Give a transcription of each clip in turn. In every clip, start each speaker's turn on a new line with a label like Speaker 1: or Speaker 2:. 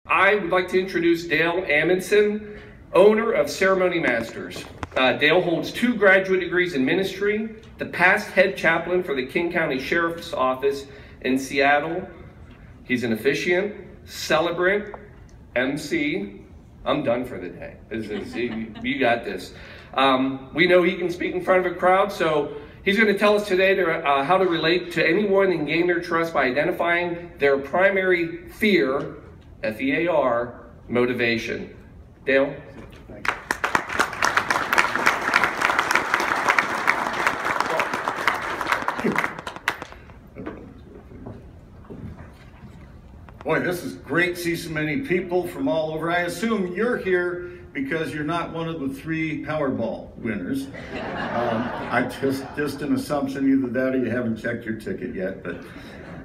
Speaker 1: I would like to introduce Dale Amundsen, owner of Ceremony Masters. Dale holds 2 graduate degrees in ministry, the past head chaplain for the King County Sheriff's Office in Seattle. He's an officiant, celebrant, MC. I'm done for the day. You got this. We know he can speak in front of a crowd, so he's going to tell us today how to relate to anyone and gain their trust by identifying their primary fear, F-E-A-R, motivation. Dale?
Speaker 2: Thank you. Boy, this is great to see so many people from all over. I assume you're here because you're not one of the 3 Powerball winners. Just an assumption, either that or you haven't checked your ticket yet. But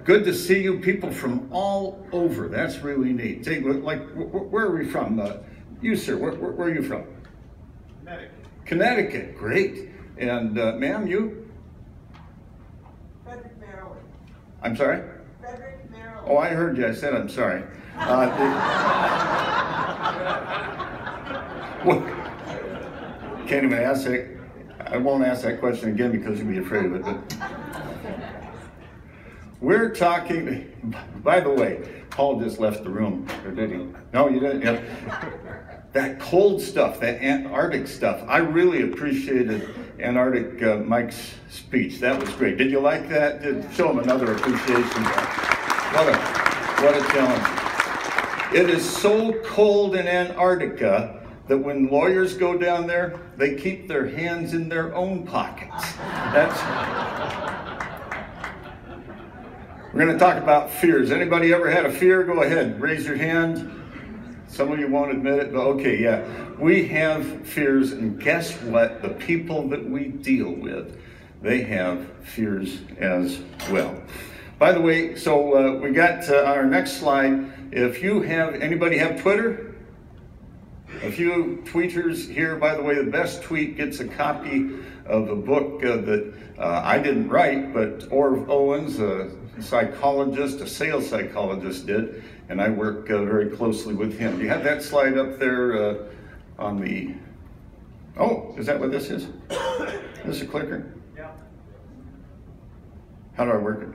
Speaker 2: good to see you, people from all over. That's really neat. Where are we from? You, sir, where are you from?
Speaker 3: Connecticut.
Speaker 2: Connecticut, great. And ma'am, you?
Speaker 3: Frederick, Maryland.
Speaker 2: I'm sorry?
Speaker 3: Frederick, Maryland.
Speaker 2: Oh, I heard you. I said I'm sorry. Can't even ask that. I won't ask that question again because you'll be afraid of it. But we're talking, by the way, Paul just left the room, or did he? No, you didn't? Yep. That cold stuff, that Antarctic stuff, I really appreciated Antarctic Mike's speech. That was great. Did you like that? Show him another appreciation. What a challenge. It is so cold in Antarctica that when lawyers go down there, they keep their hands in their own pockets. We're going to talk about fears. Anybody ever had a fear? Go ahead, raise your hand. Some of you won't admit it, but okay, yeah. We have fears, and guess what? The people that we deal with, they have fears as well. By the way, so we got on our next slide, if you have, anybody have Twitter? A few tweeters here. By the way, the best tweet gets a copy of a book that I didn't write, but Orv Owens, a psychologist, a sales psychologist did, and I work very closely with him. Do you have that slide up there on the, oh, is that what this is? Is this a clicker?
Speaker 3: Yeah.
Speaker 2: How do I work it?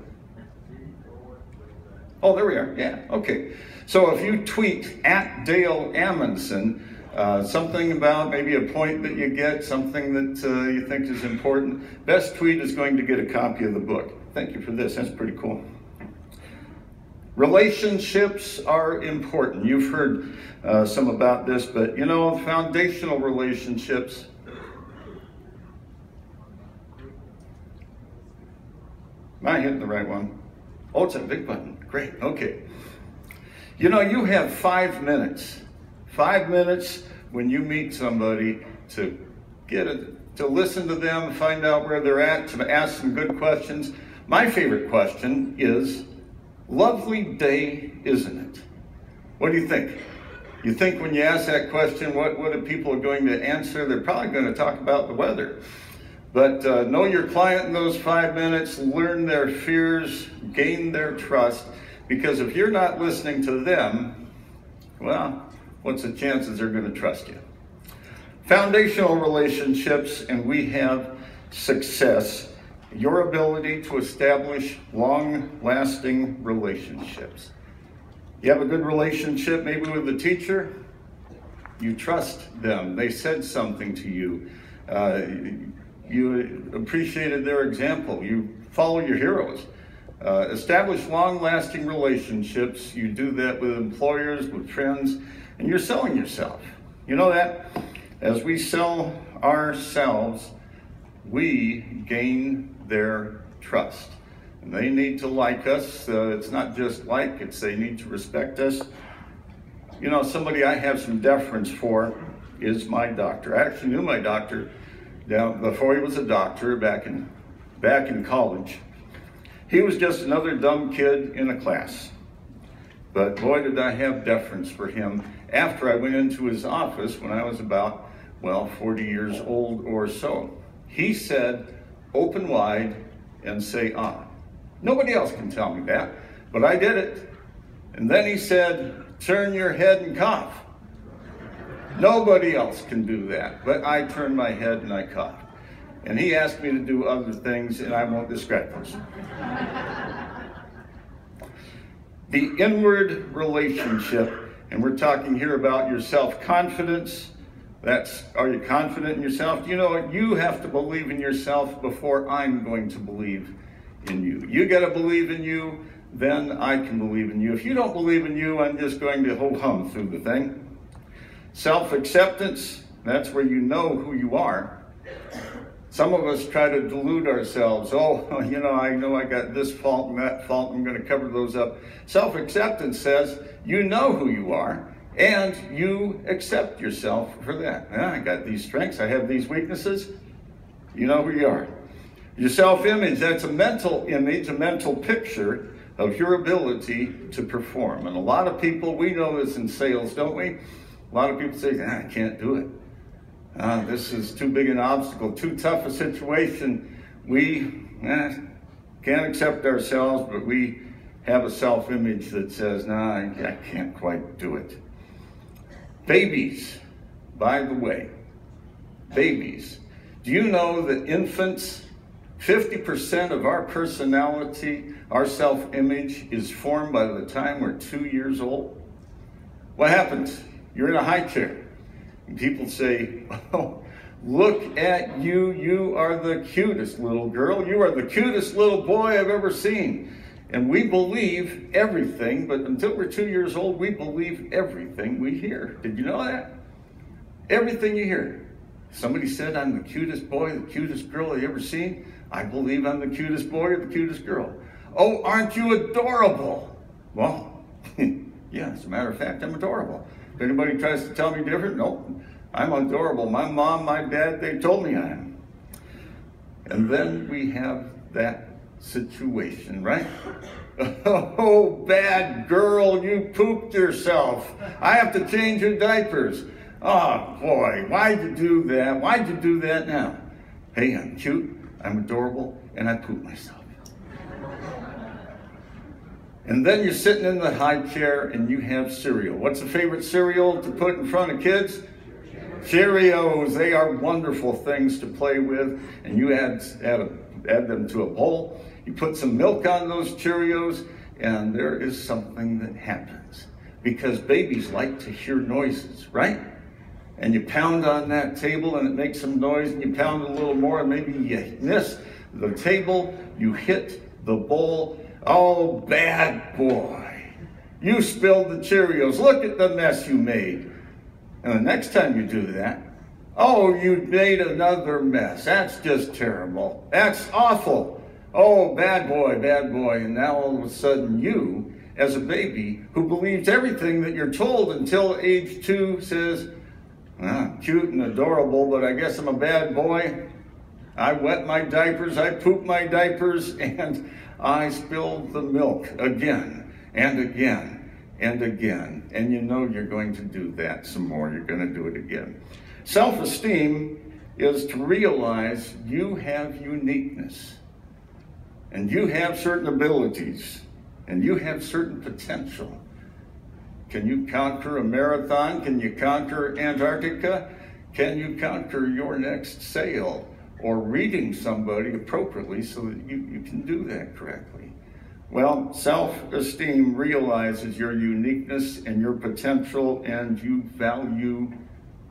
Speaker 2: Oh, there we are. Yeah, okay. So if you tweet at Dale Amundsen, something about maybe a point that you get, something that you think is important, best tweet is going to get a copy of the book. Thank you for this. That's pretty cool. Relationships are important. You've heard some about this, but you know, foundational relationships. Am I hitting the right one? Oh, it's a big button. Great. Okay. You know, you have 5 minutes. 5 minutes when you meet somebody to to listen to them, find out where they're at, to ask some good questions. My favorite question is, lovely day, isn't it? What do you think? You think when you ask that question, what are people going to answer? They're probably going to talk about the weather. But know your client in those 5 minutes, learn their fears, gain their trust, because if you're not listening to them, well, what's the chances they're going to trust you? Foundational relationships, and we have success, your ability to establish long-lasting relationships. You have a good relationship maybe with the teacher, you trust them, they said something to you, you appreciated their example, you follow your heroes. Establish long-lasting relationships, you do that with employers, with friends, and you're selling yourself. You know that? As we sell ourselves, we gain their trust. And they need to like us. It's not just like, it's they need to respect us. You know, somebody I have some deference for is my doctor. I actually knew my doctor before he was a doctor back in college. He was just another dumb kid in a class. But boy, did I have deference for him after I went into his office when I was about, well, 40 years old or so. He said, open wide and say on. Nobody else can tell me that, but I did it. And then he said, turn your head and cough. Nobody else can do that, but I turn my head and I cough. And he asked me to do other things, and I won't describe those. The inward relationship, and we're talking here about your self-confidence. Are you confident in yourself? You know what? You have to believe in yourself before I'm going to believe in you. You got to believe in you, then I can believe in you. If you don't believe in you, I'm just going to ho-hum through the thing. Self-acceptance, that's where you know who you are. Some of us try to delude ourselves. Oh, you know I got this fault and that fault. I'm going to cover those up. Self-acceptance says you know who you are and you accept yourself for that. Yeah, I got these strengths. I have these weaknesses. You know who you are. Your self-image, that's a mental image, a mental picture of your ability to perform. And a lot of people, we know this in sales, don't we? A lot of people say, I can't do it. This is too big an obstacle, too tough a situation. We can't accept ourselves, but we have a self-image that says, I can't quite do it. Babies, by the way, babies. Do you know that infants, 50% of our personality, our self-image is formed by the time we're 2 years old? What happens? You're in a high chair. And people say, oh, look at you. You are the cutest little girl. You are the cutest little boy I've ever seen. And we believe everything, but until we're 2 years old, we believe everything we hear. Did you know that? Everything you hear. Somebody said, I'm the cutest boy, the cutest girl I've ever seen. I believe I'm the cutest boy or the cutest girl. Oh, aren't you adorable? Well, yeah, as a matter of fact, I'm adorable. If anybody tries to tell me different, nope, I'm adorable. My mom, my dad, they told me I am. And then we have that situation, right? Oh, bad girl, you pooped yourself. I have to change your diapers. Oh, boy, why'd you do that? Why'd you do that now? Hey, I'm cute, I'm adorable, and I poop myself. And then you're sitting in the high chair and you have cereal. What's the favorite cereal to put in front of kids? Cheerios. They are wonderful things to play with. And you add them to a bowl. You put some milk on those Cheerios, and there is something that happens. Because babies like to hear noises, right? And you pound on that table and it makes some noise, and you pound a little more, and maybe you miss the table, you hit the bowl. Oh, bad boy. You spilled the Cheerios. Look at the mess you made. And the next time you do that, oh, you made another mess. That's just terrible. That's awful. Oh, bad boy, bad boy. And now all of a sudden you, as a baby who believes everything that you're told until age 2, says, cute and adorable, but I guess I'm a bad boy. I wet my diapers, I poop my diapers, and I spilled the milk again and again and again. And you know you're going to do that some more. You're going to do it again. Self-esteem is to realize you have uniqueness. And you have certain abilities. And you have certain potential. Can you conquer a marathon? Can you conquer Antarctica? Can you conquer your next sale? Or reading somebody appropriately so that you can do that correctly. Well, self-esteem realizes your uniqueness and your potential, and you value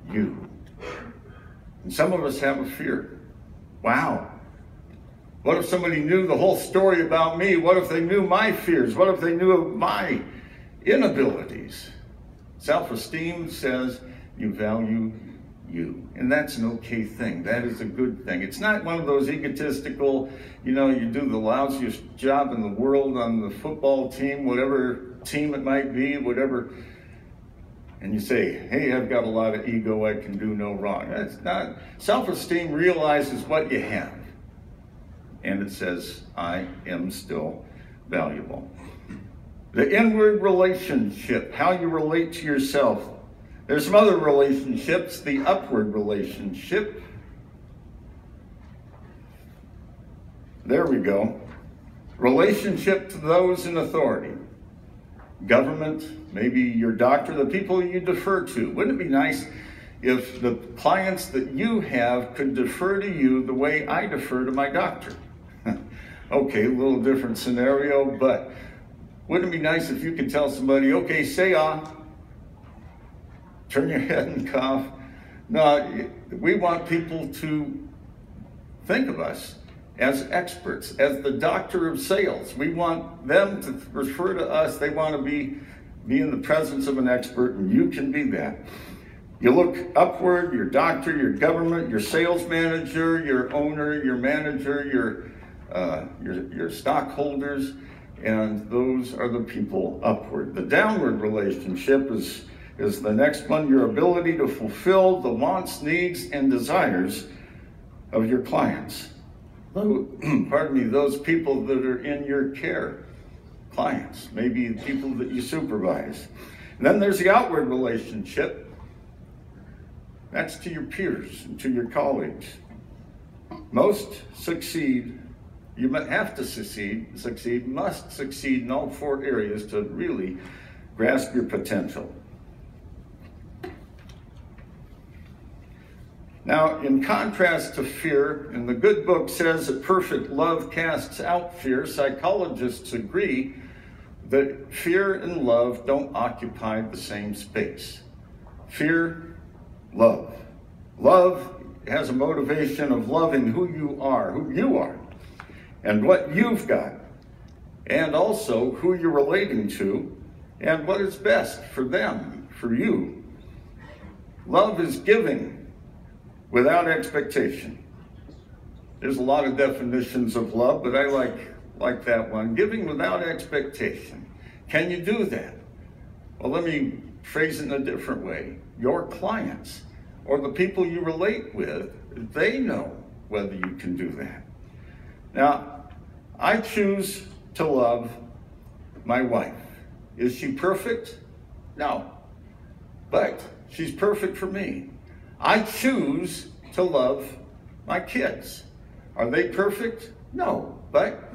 Speaker 2: you. And some of us have a fear. Wow. What if somebody knew the whole story about me? What if they knew my fears? What if they knew of my inabilities? Self-esteem says you value you. And that's an okay thing. That is a good thing. It's not one of those egotistical, you do the lousiest job in the world on the football team, whatever team it might be, whatever. And you say, hey, I've got a lot of ego, I can do no wrong. That's not. Self-esteem realizes what you have. And it says, I am still valuable. The inward relationship, how you relate to yourself. There's some other relationships, the upward relationship. There we go. Relationship to those in authority. government, maybe your doctor, the people you defer to. Wouldn't it be nice if the clients that you have could defer to you the way I defer to my doctor? Okay, a little different scenario, but wouldn't it be nice if you could tell somebody, okay, say ah, turn your head and cough. No, we want people to think of us as experts, as the doctor of sales. We want them to refer to us. They want to be in the presence of an expert, and you can be that. You look upward, your doctor, your government, your sales manager, your owner, your manager, your stockholders, and those are the people upward. The downward relationship is the next one, your ability to fulfill the wants, needs, and desires of your clients. Pardon me, those people that are in your care, clients, maybe people that you supervise. And then there's the outward relationship. That's to your peers and to your colleagues. Most succeed, you have to succeed, must succeed in all four areas to really grasp your potential. Now, in contrast to fear, and the good book says that perfect love casts out fear, psychologists agree that fear and love don't occupy the same space. Fear, love. Love has a motivation of loving who you are, and what you've got, and also who you're relating to, and what is best for them, for you. Love is giving without expectation. There's a lot of definitions of love, but I like that one. Giving without expectation. Can you do that? Well, let me phrase it in a different way. Your clients, or the people you relate with, they know whether you can do that. Now, I choose to love my wife. Is she perfect? No. But she's perfect for me. I choose to love my kids. Are they perfect? No, but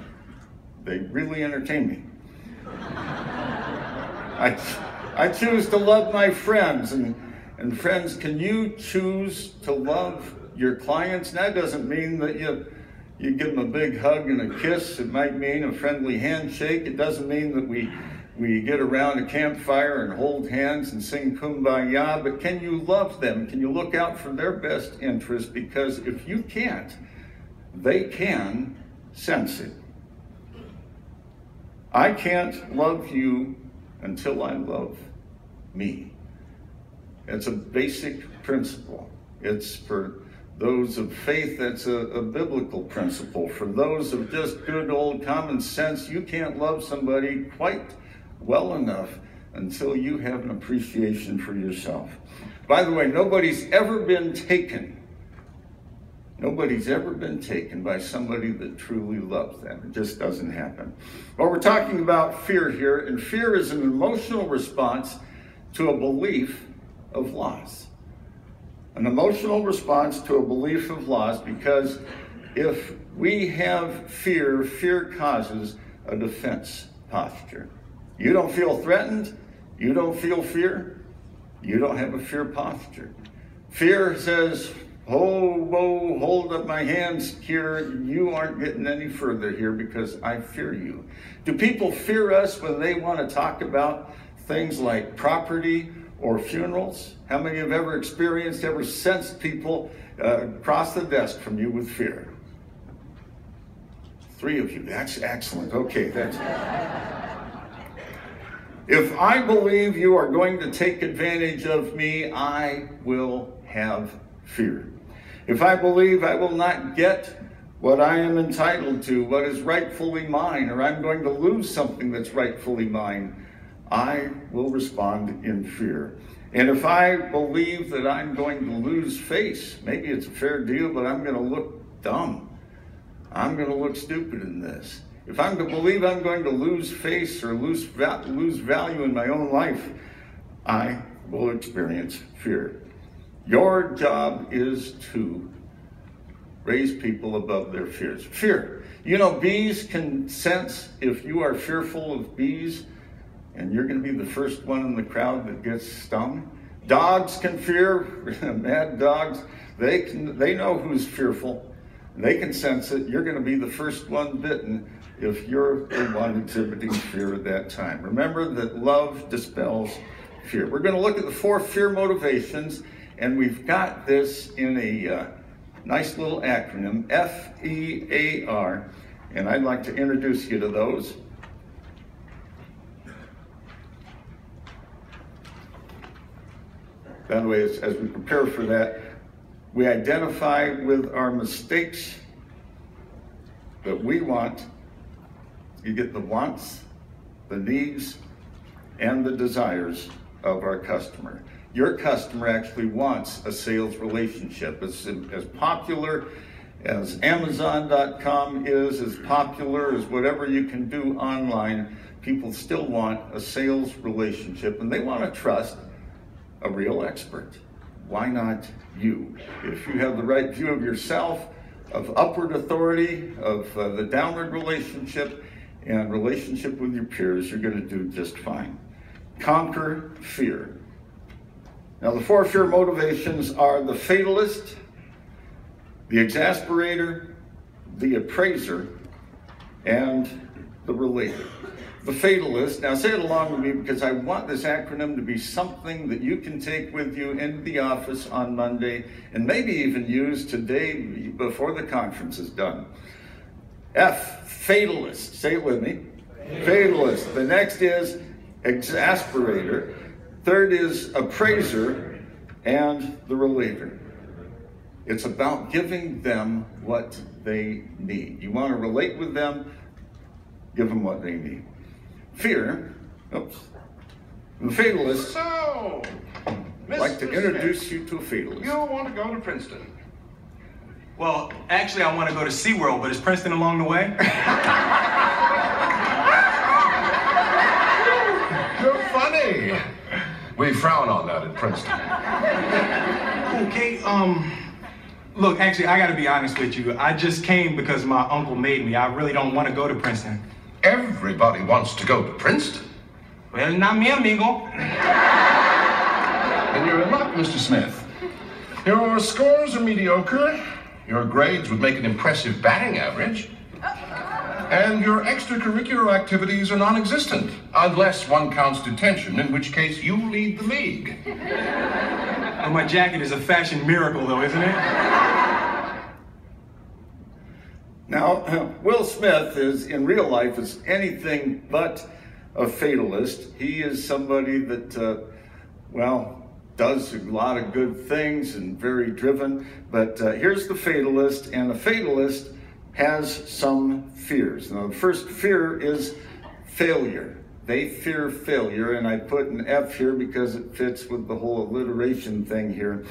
Speaker 2: they really entertain me. I choose to love my friends, and friends, can you choose to love your clients? That doesn't mean that you give them a big hug and a kiss. It might mean a friendly handshake. It doesn't mean that we get around a campfire and hold hands and sing Kumbaya, but can you love them? Can you look out for their best interest? Because if you can't, they can sense it. I can't love you until I love me. It's a basic principle. It's for those of faith, that's a biblical principle. For those of just good old common sense, you can't love somebody quite well enough until you have an appreciation for yourself. By the way, nobody's ever been taken by somebody that truly loves them. It just doesn't happen. Well, we're talking about fear here, and fear is an emotional response to a belief of loss. An emotional response to a belief of loss, because if we have fear, fear causes a defense posture. You don't feel threatened, you don't feel fear, you don't have a fear posture. Fear says, oh, whoa, hold up my hands here, you aren't getting any further here because I fear you. Do people fear us when they want to talk about things like property or funerals? How many have ever sensed people cross the desk from you with fear? 3 of you, that's excellent. Okay, that's... If I believe you are going to take advantage of me, I will have fear. If I believe I will not get what I am entitled to, what is rightfully mine, or I'm going to lose something that's rightfully mine, I will respond in fear. And if I believe that I'm going to lose face, maybe it's a fair deal, but I'm going to look dumb. I'm going to look stupid in this. If I'm to believe I'm going to lose face or lose value in my own life, I will experience fear. Your job is to raise people above their fears. Fear. You know, bees can sense if you are fearful of bees. and you're going to be the first one in the crowd that gets stung. Dogs can fear, mad dogs. They know who's fearful. They can sense it. You're going to be the first one bitten if you're the one exhibiting fear at that time. Remember that love dispels fear. We're going to look at the 4 fear motivations, and we've got this in a nice little acronym, FEAR, and I'd like to introduce you to those. By the way, as we prepare for that, we identify with our mistakes that we want. You get the wants, the needs, and the desires of our customer. Your customer actually wants a sales relationship. As popular as Amazon.com is, as popular as whatever you can do online, people still want a sales relationship, and they want to trust a real expert. Why not you? If you have the right view of yourself, of upward authority, of the downward relationship, and relationship with your peers, you're going to do just fine. Conquer fear. Now, the 4 fear motivations are the fatalist, the exasperator, the appraiser, and the relator. The fatalist, now say it along with me because I want this acronym to be something that you can take with you into the office on Monday and maybe even use today before the conference is done. F, fatalist. Say it with me. Fatalist. The next is exasperator. Third is appraiser, and the relator. It's about giving them what they need. You want to relate with them, give them what they need. Fear, oops. The fatalist,
Speaker 4: So,
Speaker 2: I'd like to introduce you to a fatalist.
Speaker 4: you want to go to Princeton?
Speaker 5: Well, actually, I want to go to SeaWorld, but is Princeton along the way?
Speaker 4: You're funny. We frown on that at Princeton.
Speaker 5: Okay, look, actually, I gotta be honest with you. I just came because my uncle made me. I really don't want to go to Princeton.
Speaker 4: Everybody wants to go to Princeton.
Speaker 5: Well, not me, amigo.
Speaker 4: And you're in luck, Mr. Smith. Your scores are mediocre. Your grades would make an impressive batting average. And your extracurricular activities are non-existent, unless one counts detention, in which case you lead the league.
Speaker 5: Well, my jacket is a fashion miracle, though, isn't it?
Speaker 2: Now, Will Smith is, in real life, is anything but a fatalist. He is somebody that, does a lot of good things and very driven. But here's the fatalist, and a fatalist has some fears. Now, the first fear is failure. They fear failure, and I put an F here because it fits with the whole alliteration thing here.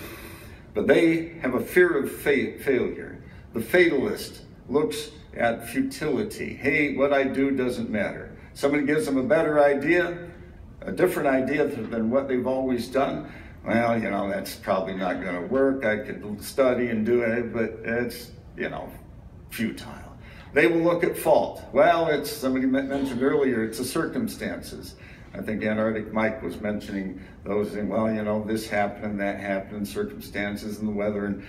Speaker 2: But they have a fear of failure. The fatalist looks at futility. Hey, what I do doesn't matter. Somebody gives them a better idea, a different idea than what they've always done. Well, that's probably not going to work. I could study and do it, but it's, futile. They will look at fault. Well, it's, somebody mentioned earlier, it's the circumstances. I think Antarctic Mike was mentioning those, and this happened, that happened, circumstances and the weather, and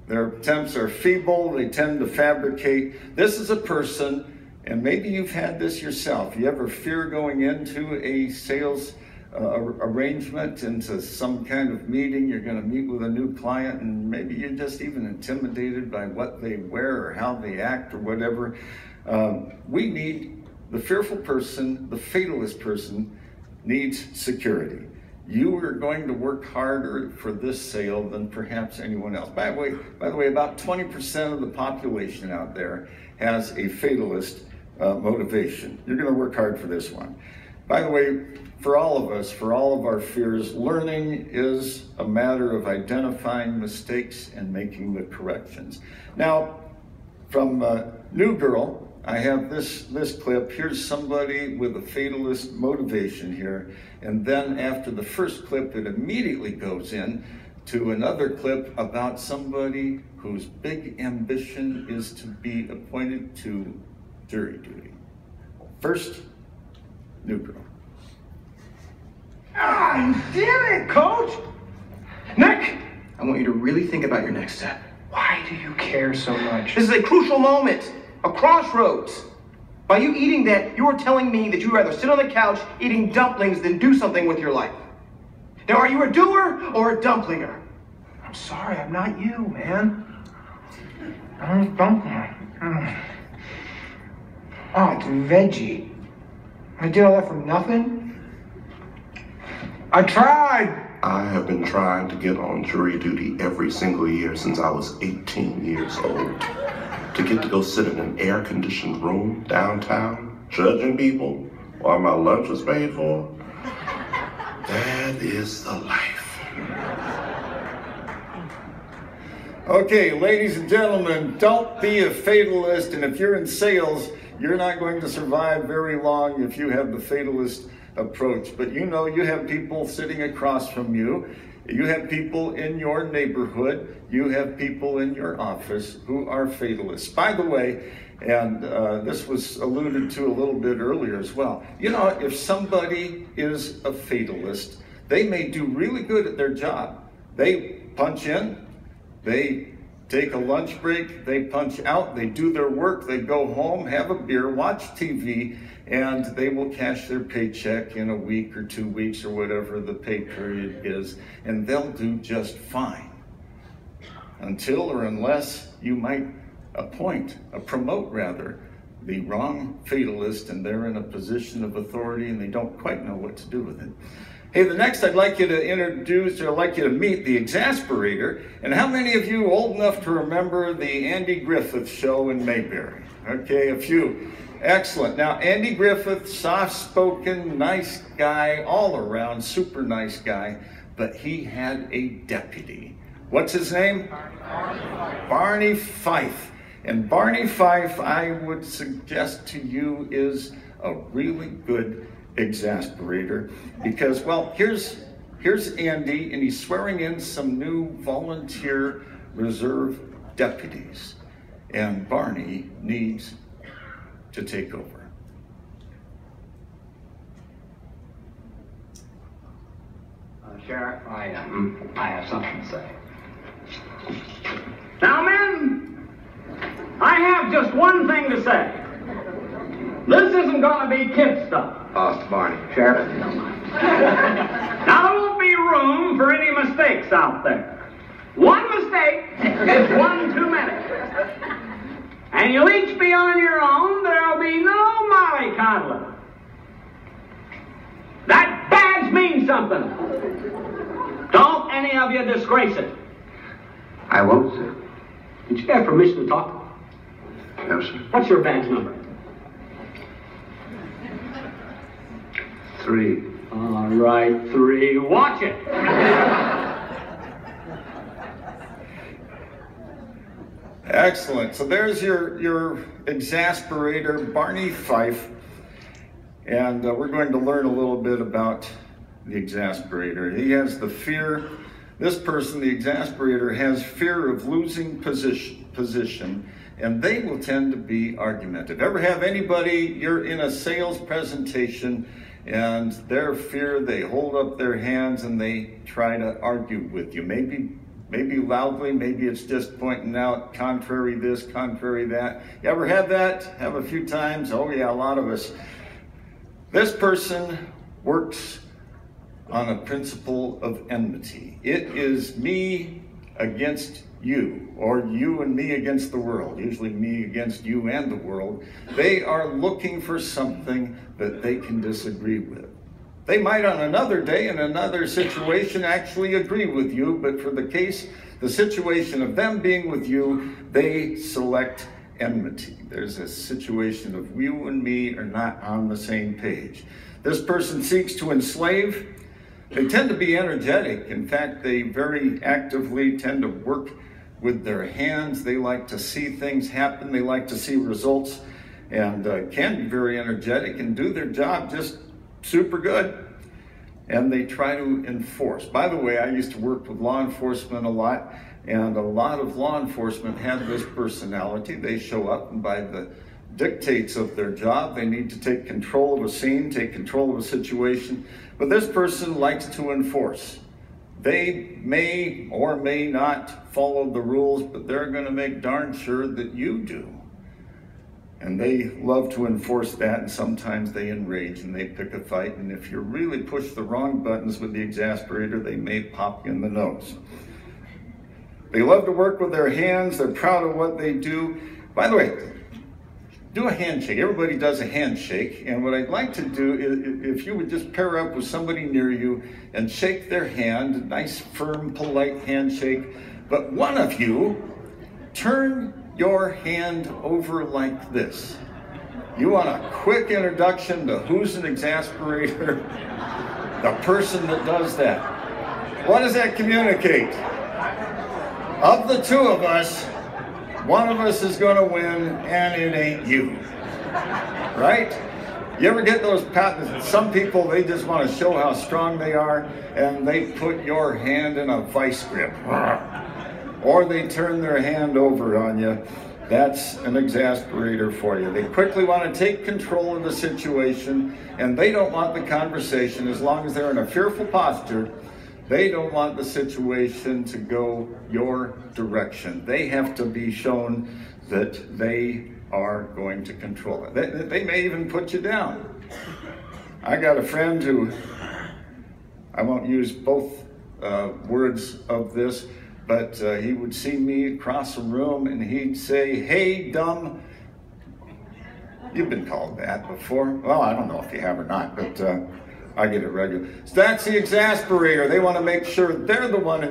Speaker 2: their attempts are feeble, they tend to fabricate. This is a person, and maybe you've had this yourself. You ever fear going into a sales arrangement, into some kind of meeting? You're going to meet with a new client, and maybe you're just even intimidated by what they wear or how they act or whatever. We need, the fearful person, the fatalist person needs security. You are going to work harder for this sale than perhaps anyone else. By the way, about 20% of the population out there has a fatalist motivation. You're going to work hard for this one. By the way, for all of us, for all of our fears, learning is a matter of identifying mistakes and making the corrections. Now, from New Girl, I have this clip. Here's somebody with a fatalist motivation here. And then after the first clip, it immediately goes in to another clip about somebody whose big ambition is to be appointed to jury duty. First, New girl.
Speaker 5: Ah, you did it, Coach! Nick, I want you to really think about your next step. Why do you care so much? This is a crucial moment, a crossroads. By you eating that, you are telling me that you'd rather sit on the couch eating dumplings than do something with your life. Now, are you a doer or a dumplinger? I'm sorry, I'm not you, man. I'm a dumplinger. Oh, it's veggie. I did all that for nothing? I tried.
Speaker 4: I have been trying to get on jury duty every single year since I was 18 years old. To get to go sit in an air-conditioned room downtown, judging people while my lunch was paid for, that is the life.
Speaker 2: Okay, ladies and gentlemen, don't be a fatalist, and if you're in sales, you're not going to survive very long if you have the fatalist approach. But you know, you have people sitting across from you, you have people in your neighborhood, you have people in your office who are fatalists. By the way, and this was alluded to a little bit earlier as well, you know, if somebody is a fatalist, they may do really good at their job. They punch in, they take a lunch break, they punch out, they do their work, they go home, have a beer, watch TV, and they will cash their paycheck in a week or 2 weeks or whatever the pay period is, and they'll do just fine. Until or unless you might promote rather, the wrong fatalist, and they're in a position of authority and they don't quite know what to do with it. Hey, the next I'd like you to introduce, or I'd like you to meet the Exasperator. And how many of you old enough to remember the Andy Griffith show in Mayberry? Okay, a few. Excellent. Now, Andy Griffith, soft-spoken, nice guy, all around, super nice guy, but he had a deputy. What's his name? Barney Fife. And Barney Fife, I would suggest to you, is a really good exasperator, because, well, here's Andy, and he's swearing in some new volunteer reserve deputies, and Barney needs to take over.
Speaker 6: Sheriff, I have something to say. Now, men, I have just one thing to say. This isn't going to be kid stuff.
Speaker 4: Barney, Sheriff.
Speaker 6: Now, there won't be room for any mistakes out there. One mistake is one too many. And you'll each be on your own. There'll be no mollycoddling. That badge means something. Don't any of you disgrace it.
Speaker 7: I won't, sir.
Speaker 6: Did you have permission to talk?
Speaker 7: No, sir.
Speaker 6: What's your badge number?
Speaker 7: 3.
Speaker 6: All right, 3. Watch it.
Speaker 2: Excellent. So there's your exasperator, Barney Fife. And we're going to learn a little bit about the exasperator. He has the fear, this person, the exasperator, has fear of losing position, and they will tend to be argumentative. Ever have anybody, you're in a sales presentation, and their fear, they hold up their hands and they try to argue with you. Maybe loudly, maybe it's just pointing out contrary this, contrary that. You ever have that? Have a few times? Oh yeah, a lot of us. This person works on a principle of enmity. It is me against you, or you and me against the world, usually me against you and the world. They are looking for something that they can disagree with. They might on another day in another situation actually agree with you, but for the situation of them being with you, they select enmity. There's a situation of you and me are not on the same page. This person seeks to enslave. They tend to be energetic. In fact, they very actively tend to work with their hands. They like to see things happen. They like to see results, and can be very energetic and do their job just super good. And they try to enforce. By the way, I used to work with law enforcement a lot, and a lot of law enforcement have this personality. They show up, and by dictates of their job. They need to take control of a scene, take control of a situation. But this person likes to enforce. They may or may not follow the rules, but they're going to make darn sure that you do. And they love to enforce that, and sometimes they enrage and they pick a fight. And if you really push the wrong buttons with the exasperator, they may pop you in the nose. They love to work with their hands. They're proud of what they do. By the way, do a handshake. Everybody does a handshake. And what I'd like to do is if you would just pair up with somebody near you and shake their hand, a nice, firm, polite handshake. But one of you, turn your hand over like this. You want a quick introduction to who's an exasperator? The person that does that. What does that communicate? Of the two of us, one of us is going to win, and it ain't you. Right? You ever get those patents? Some people, they just want to show how strong they are, and they put your hand in a vice grip. Or they turn their hand over on you. That's an exasperator for you. They quickly want to take control of the situation, and they don't want the conversation, as long as they're in a fearful posture, they don't want the situation to go your direction. They have to be shown that they are going to control it. They may even put you down. I got a friend who, I won't use both words of this, but he would see me across a room and he'd say, "Hey, dumb." You've been called that before. Well, I don't know if you have or not, but I get it regularly. So that's the exasperator. They want to make sure they're the one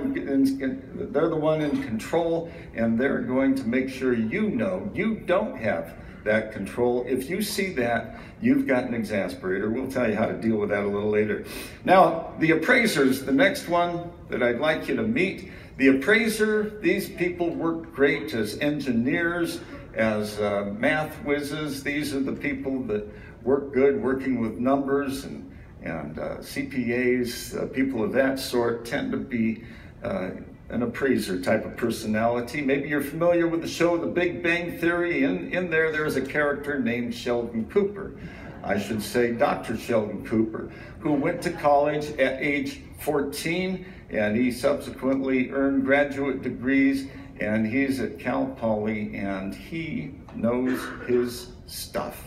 Speaker 2: in control, and they're going to make sure you know you don't have that control. If you see that, you've got an exasperator. We'll tell you how to deal with that a little later. Now, the appraisers, the next one that I'd like you to meet. The appraiser, these people work great as engineers, as math whizzes. These are the people that work good working with numbers, and CPAs, people of that sort tend to be an appraiser type of personality. Maybe you're familiar with the show The Big Bang Theory. In there's a character named Sheldon Cooper. I should say Dr. Sheldon Cooper, who went to college at age 14, and he subsequently earned graduate degrees, and he's at Cal Poly, and he knows his stuff.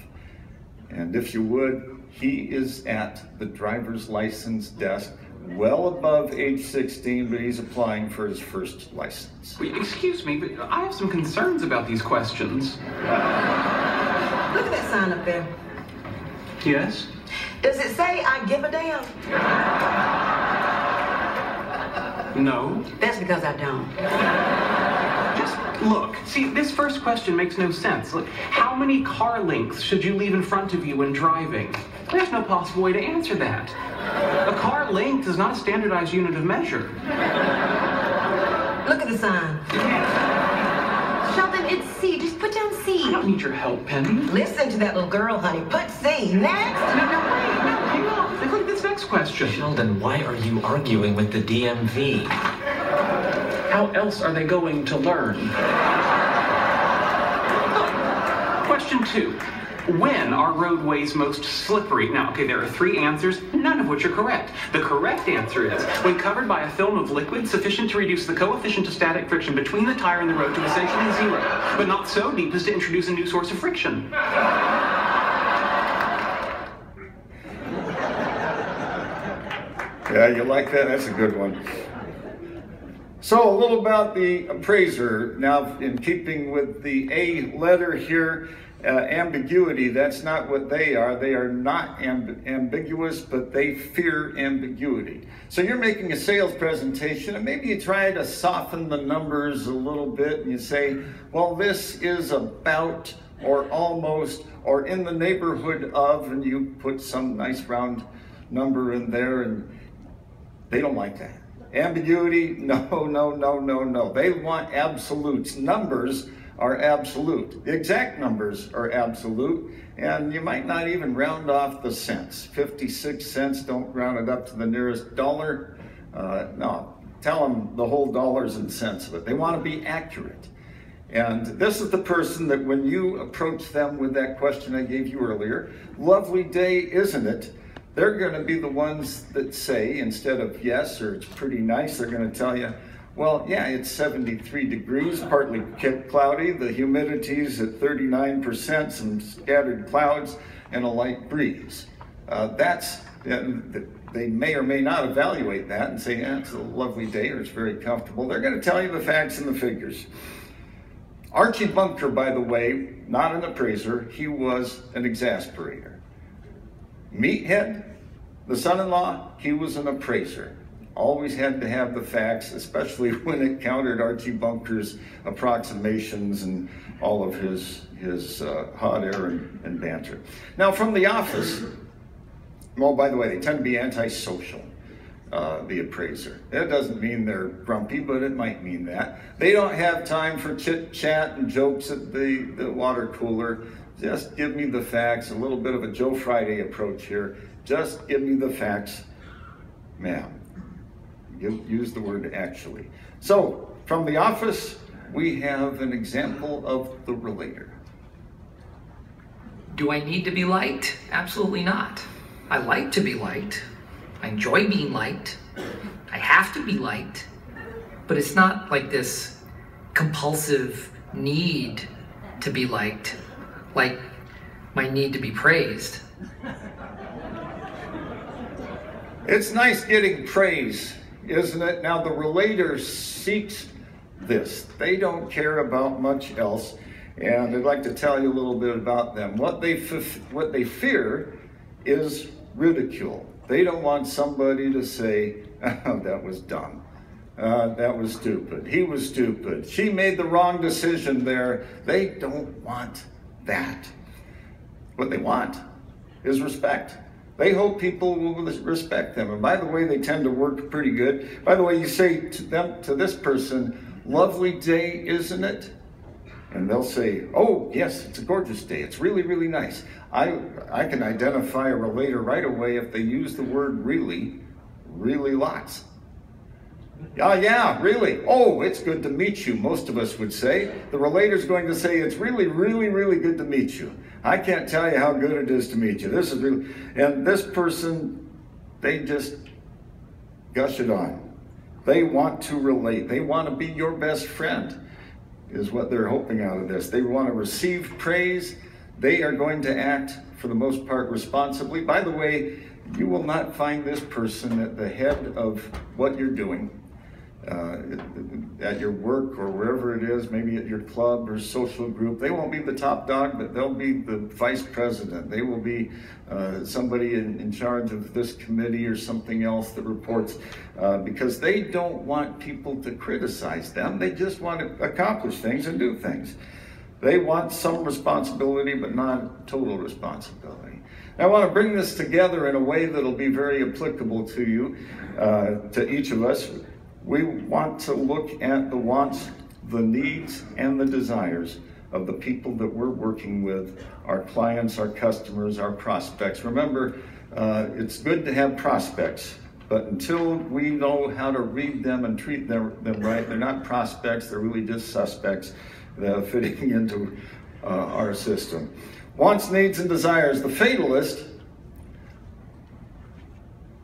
Speaker 2: And if you would, he is at the driver's license desk, well above age 16, but he's applying for his first license.
Speaker 8: Wait, excuse me, but I have some concerns about these questions.
Speaker 9: Look at that sign up there.
Speaker 8: Yes?
Speaker 9: Does it say I give a damn?
Speaker 8: No.
Speaker 9: That's because I don't.
Speaker 8: Just look. See, this first question makes no sense. Look, how many car lengths should you leave in front of you when driving? There's no possible way to answer that. A car length is not a standardized unit of measure.
Speaker 9: Look at the sign. Sheldon, it's C. Just put down C.
Speaker 8: I don't need your help, Penny.
Speaker 9: Listen to that little girl, honey. Put C. Next.
Speaker 8: No, wait. No, hang on. Look at this next question.
Speaker 10: Sheldon, why are you arguing with the DMV?
Speaker 8: How else are they going to learn? Question 2. When are roadways most slippery? Now, okay, there are 3 answers, none of which are correct. The correct answer is when covered by a film of liquid sufficient to reduce the coefficient of static friction between the tire and the road to essentially 0, but not so deep as to introduce a new source of friction.
Speaker 2: Yeah, you like that? That's a good one. So a little about the appraiser. Now, in keeping with the A letter here, ambiguity, that's not what they are. They are not ambiguous, but they fear ambiguity. So you're making a sales presentation, and maybe you try to soften the numbers a little bit, and you say, well, this is about, or almost, or in the neighborhood of, and you put some nice round number in there, and they don't like that. Ambiguity, no. They want absolutes. Numbers are absolute. The exact numbers are absolute, and you might not even round off the cents. 56 cents, don't round it up to the nearest dollar. No, tell them the whole dollars and cents of it. They want to be accurate. And this is the person that when you approach them with that question I gave you earlier, lovely day, isn't it? They're going to be the ones that say, instead of yes or it's pretty nice, they're going to tell you, well, yeah, it's 73 degrees, partly cloudy, the humidity's at 39%, some scattered clouds, and a light breeze. They may or may not evaluate that and say, yeah, it's a lovely day or it's very comfortable. They're going to tell you the facts and the figures. Archie Bunker, by the way, not an appraiser, he was an exasperator. Meathead, the son-in-law, he was an appraiser. Always had to have the facts, especially when it countered Archie Bunker's approximations and all of his hot air and banter. Now, from the office, well, by the way, they tend to be antisocial, the appraiser. That doesn't mean they're grumpy, but it might mean that. They don't have time for chit-chat and jokes at the water cooler. Just give me the facts, a little bit of a Joe Friday approach here. Just give me the facts, ma'am. Use the word actually. So, from the office, we have an example of the relator.
Speaker 11: Do I need to be liked? Absolutely not. I like to be liked. I enjoy being liked. I have to be liked. But it's not like this compulsive need to be liked, like my need to be praised.
Speaker 2: It's nice getting praise, isn't it? Now, the relator seeks this. They don't care about much else. And I'd like to tell you a little bit about them. What they fear is ridicule. They don't want somebody to say, oh, that was dumb. That was stupid. He was stupid. She made the wrong decision there. They don't want that. What they want is respect. They hope people will respect them. And by the way, they tend to work pretty good. By the way, you say to this person, lovely day, isn't it? And they'll say, oh, yes, it's a gorgeous day. It's really, really nice. I can identify a relator right away if they use the word really, really lots. Yeah, really. Oh, it's good to meet you, most of us would say. The relator's going to say, it's really, really, really good to meet you. I can't tell you how good it is to meet you. This is really, and this person, they just gush it on. They want to relate. They want to be your best friend, is what they're hoping out of this. They want to receive praise. They are going to act, for the most part, responsibly. By the way, you will not find this person at the head of what you're doing, at your work or wherever it is, maybe at your club or social group. They won't be the top dog, but they'll be the vice president. They will be somebody in charge of this committee or something else that reports, because they don't want people to criticize them. They just want to accomplish things and do things. They want some responsibility, but not total responsibility. I want to bring this together in a way that'll be very applicable to you, to each of us. We want to look at the wants, the needs, and the desires of the people that we're working with, our clients, our customers, our prospects. Remember, it's good to have prospects, but until we know how to read them and treat them right, they're not prospects, they're really just suspects fitting into our system. Wants, needs, and desires. The fatalist,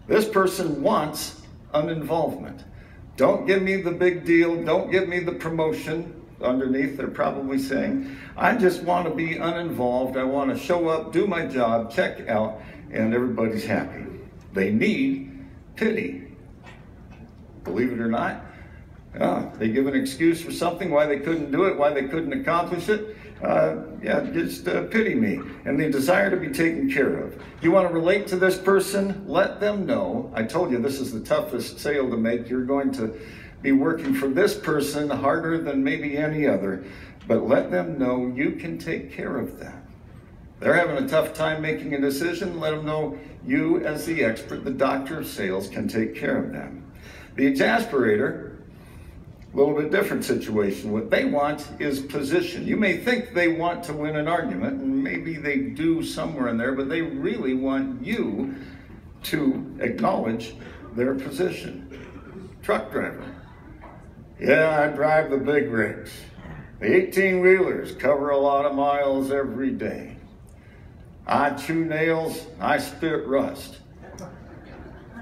Speaker 2: this person wants an involvement. Don't give me the big deal, don't give me the promotion. Underneath, they're probably saying, I just want to be uninvolved. I want to show up, do my job, check out, and everybody's happy. They need pity. Believe it or not, they give an excuse for something, why they couldn't do it, why they couldn't accomplish it. Just pity me. And the desire to be taken care of. You want to relate to this person? Let them know. I told you this is the toughest sale to make. You're going to be working for this person harder than maybe any other. But let them know you can take care of them. They're having a tough time making a decision. Let them know you, as the expert, the doctor of sales, can take care of them. The exasperator, a little bit different situation. What they want is position. You may think they want to win an argument, and maybe they do somewhere in there, but they really want you to acknowledge their position. Truck driver. Yeah, I drive the big rigs. The 18-wheelers cover a lot of miles every day. I chew nails, I spit rust.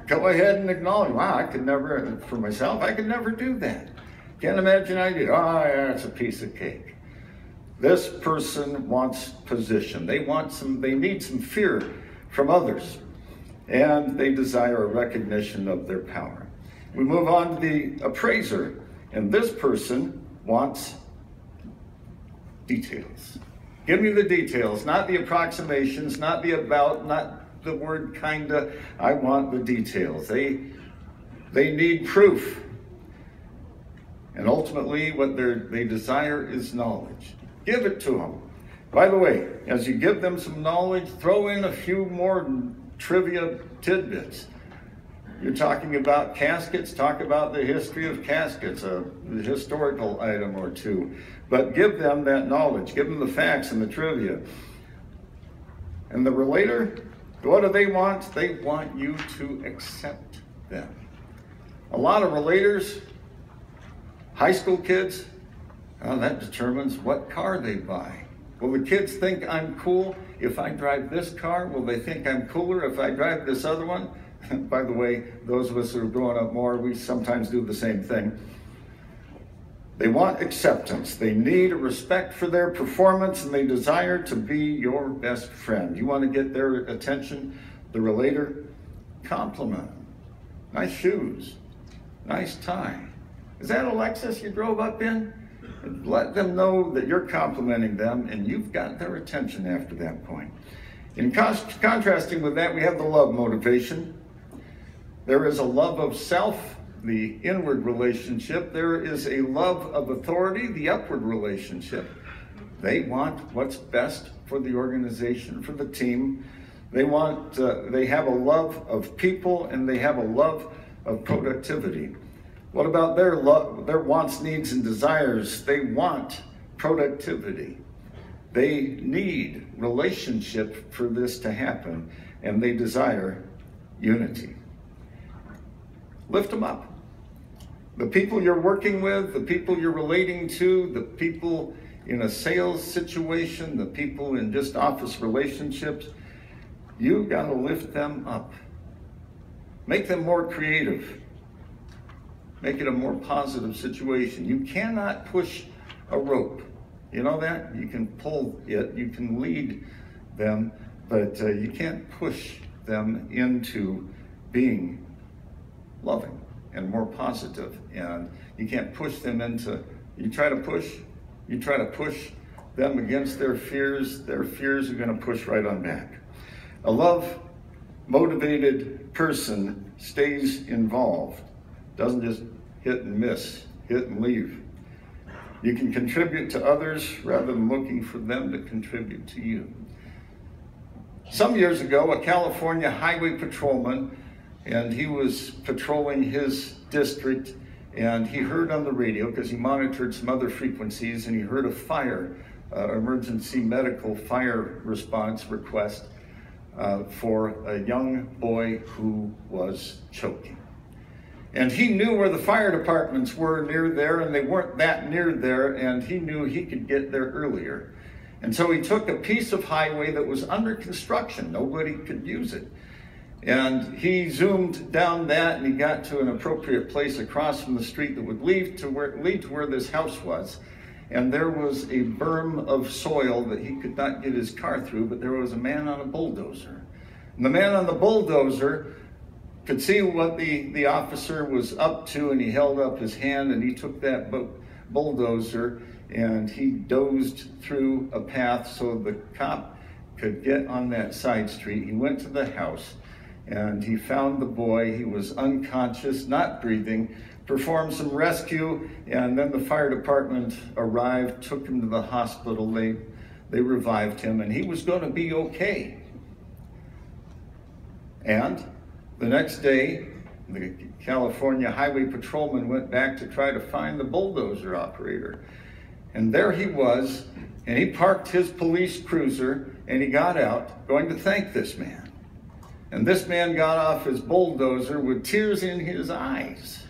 Speaker 2: Go ahead and acknowledge, wow, I could never, for myself, I could never do that. Can't imagine I did. Oh, yeah, it's a piece of cake. This person wants position. They need some fear from others, and they desire a recognition of their power. We move on to the appraiser, and this person wants details. Give me the details, not the approximations, not the about, not the word kinda. I want the details. They need proof. And ultimately, what they desire is knowledge. Give it to them. By the way, as you give them some knowledge, throw in a few more trivia tidbits. You're talking about caskets, talk about the history of caskets, a historical item or two. But give them that knowledge, give them the facts and the trivia. And the relator, what do they want? They want you to accept them. A lot of relators, high school kids, that determines what car they buy. Will the kids think I'm cool if I drive this car? Will they think I'm cooler if I drive this other one? By the way, those of us who are growing up more, we sometimes do the same thing. They want acceptance. They need a respect for their performance, and they desire to be your best friend. You want to get their attention? The relator, compliment them. Nice shoes, nice tie. Is that a Lexus you drove up in? Let them know that you're complimenting them, and you've got their attention after that point. In contrasting with that, we have the love motivation. There is a love of self, the inward relationship. There is a love of authority, the upward relationship. They want what's best for the organization, for the team. They have a love of people, and they have a love of productivity. What about their love, their wants, needs, and desires? They want productivity. They need relationship for this to happen, and they desire unity. Lift them up. The people you're working with, the people you're relating to, the people in a sales situation, the people in just office relationships, you gotta lift them up. Make them more creative. Make it a more positive situation. You cannot push a rope. You know that? You can pull it, you can lead them, but you can't push them into being loving and more positive. And you can't push them into, you try to push them against their fears are gonna push right on back. A love-motivated person stays involved, doesn't just hit and miss, hit and leave. You can contribute to others rather than looking for them to contribute to you. Some years ago, a California highway patrolman, and he was patrolling his district, and he heard on the radio, because he monitored some other frequencies, and he heard a fire, emergency medical fire response request for a young boy who was choking. And he knew where the fire departments were near there, and they weren't that near there, and he knew he could get there earlier. And so he took a piece of highway that was under construction. Nobody could use it. And he zoomed down that, and he got to an appropriate place across from the street that would lead to where this house was. And there was a berm of soil that he could not get his car through, but there was a man on a bulldozer. And the man on the bulldozer could see what the officer was up to, and he held up his hand, and he took that bulldozer and he dozed through a path so the cop could get on that side street. He went to the house and he found the boy. He was unconscious, not breathing, performed some rescue, and then the fire department arrived, took him to the hospital. They revived him, and he was going to be okay. And the next day, the California highway patrolman went back to try to find the bulldozer operator. And there he was, and he parked his police cruiser, and he got out, going to thank this man. And this man got off his bulldozer with tears in his eyes.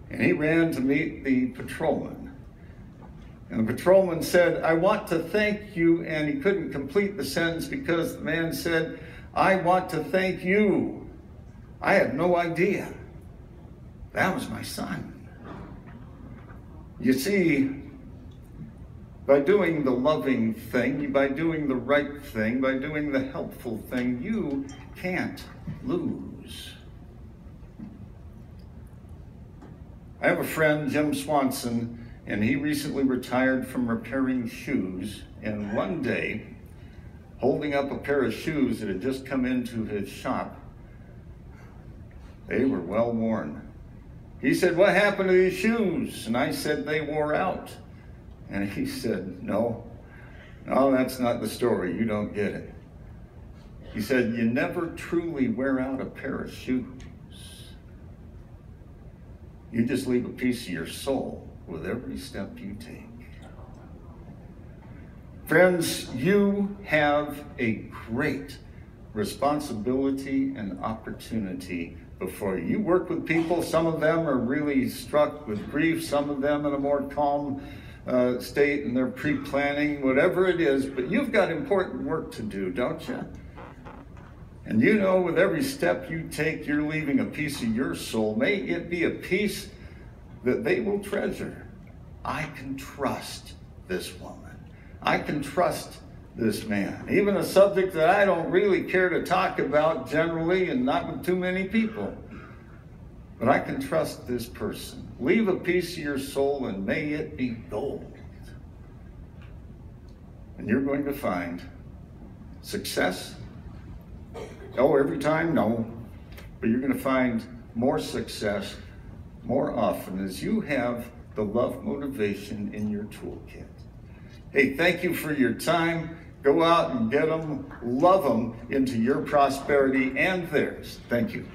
Speaker 2: And he ran to meet the patrolman. And the patrolman said, I want to thank you, and he couldn't complete the sentence because the man said, I want to thank you. I had no idea. That was my son. You see, by doing the loving thing, by doing the right thing, by doing the helpful thing, you can't lose. I have a friend, Jim Swanson, and he recently retired from repairing shoes. And one day, holding up a pair of shoes that had just come into his shop, they were well worn. He said, what happened to these shoes? And I said, they wore out. And he said, no, that's not the story. You don't get it. He said, you never truly wear out a pair of shoes. You just leave a piece of your soul with every step you take. Friends, you have a great responsibility and opportunity before you. Work with people. Some of them are really struck with grief, some of them in a more calm state, and they're pre-planning, whatever it is, but you've got important work to do, don't you? And you know, with every step you take, you're leaving a piece of your soul. May it be a piece that they will treasure. I can trust this woman. I can trust this man. Even a subject that I don't really care to talk about generally and not with too many people. But I can trust this person. Leave a piece of your soul and may it be gold. And you're going to find success. Oh, every time? No. But you're going to find more success more often as you have the love motivation in your toolkit. Hey, thank you for your time. Go out and get them, love them into your prosperity and theirs. Thank you.